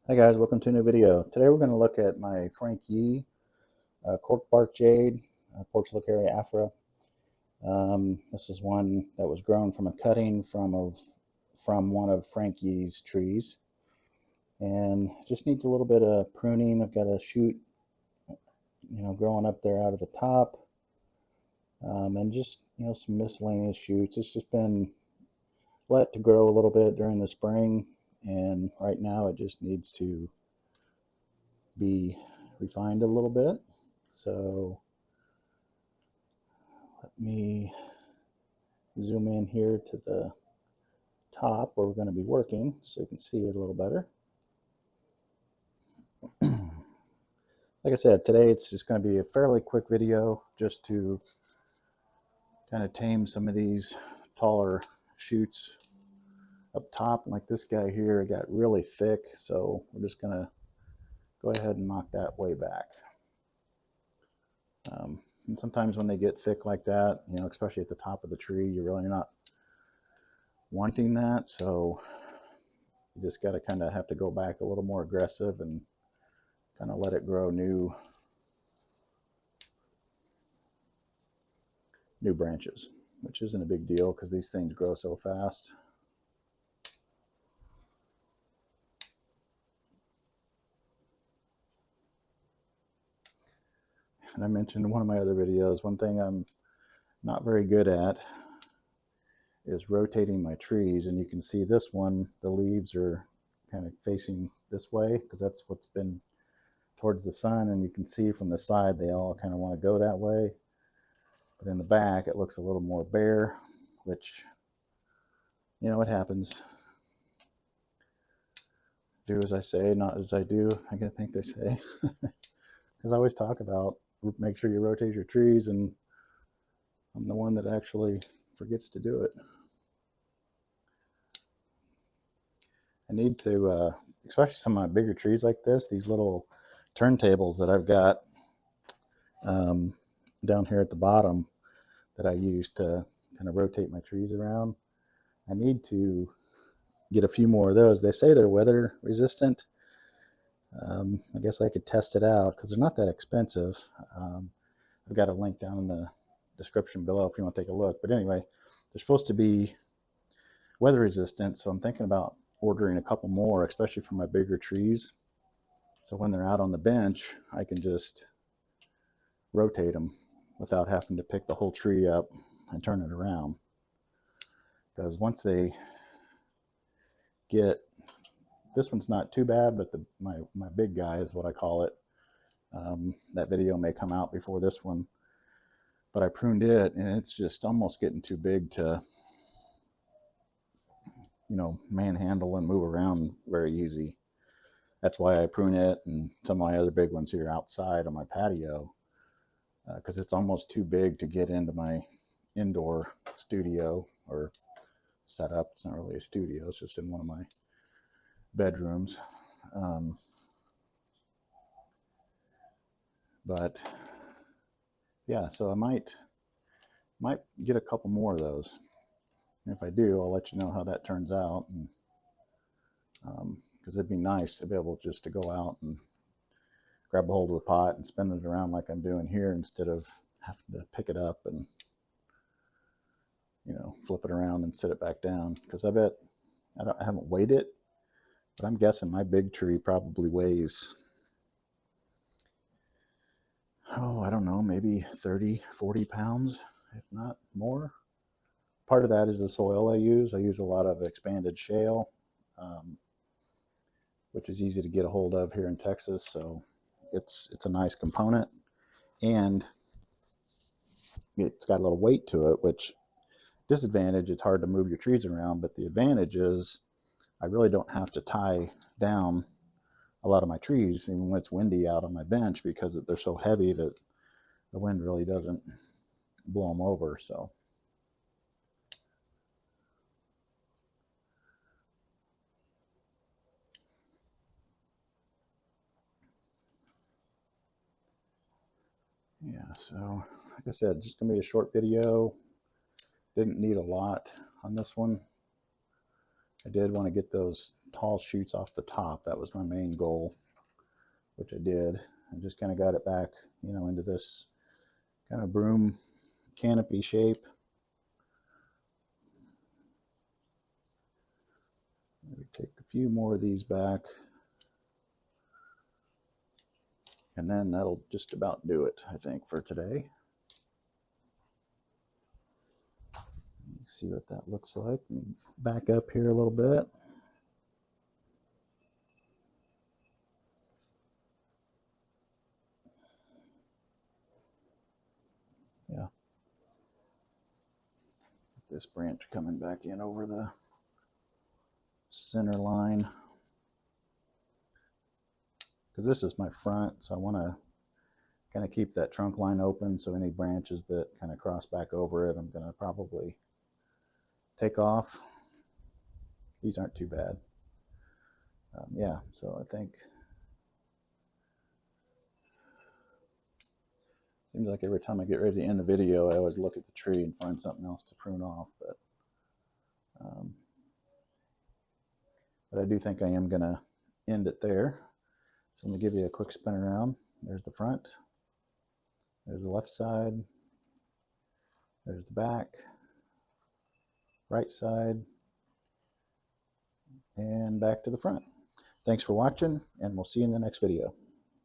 Hi guys, welcome to a new video. Today we're going to look at my Frank Yee cork bark jade, portulacaria afra. This is one that was grown from a cutting from one of Frank Yee's trees, and just needs a little bit of pruning. I've got a shoot, growing up there out of the top, and just some miscellaneous shoots. It's just been let to grow a little bit during the spring, and right now it just needs to be refined a little bit. So let me zoom in here to the top where we're going to be working so you can see it a little better. Like I said, today it's just going to be a fairly quick video just to kind of tame some of these taller shoots up top. Like this guy here got really thick, so we're just going to go ahead and knock that way back. And sometimes when they get thick like that, especially at the top of the tree, you're really not wanting that, so you just got to kind of have to go back a little more aggressive and kind of let it grow new branches, which isn't a big deal because these things grow so fast. And I mentioned in one of my other videos, one thing I'm not very good at is rotating my trees. And you can see this one, the leaves are kind of facing this way because that's what's been towards the sun. And you can see from the side, they all kind of want to go that way. But in the back, it looks a little more bare, which, it happens. Do as I say, not as I do, I think they say. Because I always talk about make sure you rotate your trees, and I'm the one that actually forgets to do it. I need to, especially some of my bigger trees like this, these little turntables that I've got down here at the bottom that I use to kind of rotate my trees around. I need to get a few more of those. They say they're weather resistant. I guess I could test it out because they're not that expensive. I've got a link down in the description below if you want to take a look. But anyway, they're supposed to be weather resistant, so I'm thinking about ordering a couple more, especially for my bigger trees. So when they're out on the bench, I can just rotate them without having to pick the whole tree up and turn it around. Because once they get, this one's not too bad, but my big guy is what I call it. That video may come out before this one, but I pruned it and it's just almost getting too big to manhandle and move around very easy. That's why I prune it, and some of my other big ones here outside on my patio, because it's almost too big to get into my indoor studio or setup. It's not really a studio, it's just in one of my bedrooms. But yeah, so I might get a couple more of those. And if I do, I'll let you know how that turns out. And because it'd be nice to be able just to go out and grab a hold of the pot and spin it around like I'm doing here, instead of having to pick it up and flip it around and sit it back down. Because I bet I haven't weighed it, but I'm guessing my big tree probably weighs, I don't know, maybe 30-40 pounds, if not more. Part of that is the soil I use. I use a lot of expanded shale, which is easy to get a hold of here in Texas. So it's a nice component, and it's got a little weight to it, which disadvantage, it's hard to move your trees around, but the advantage is I really don't have to tie down a lot of my trees, even when it's windy out on my bench, because they're so heavy that the wind really doesn't blow them over. So yeah, so like I said, just gonna be a short video. Didn't need a lot on this one. I did want to get those tall shoots off the top. That was my main goal, which I did. I just kind of got it back, you know, into this kind of broom canopy shape. Maybe take a few more of these back, and then that'll just about do it, I think, for today. See what that looks like. Back up here a little bit. Yeah. This branch coming back in over the center line, because this is my front, so I want to kind of keep that trunk line open, so any branches that kind of cross back over it, I'm going to probably take off. These aren't too bad. Yeah, so I think seems like every time I get ready to end the video, I always look at the tree and find something else to prune off, but I do think I am going to end it there. So let me give you a quick spin around. There's the front, there's the left side, there's the back, right side, and back to the front. Thanks for watching, and we'll see you in the next video.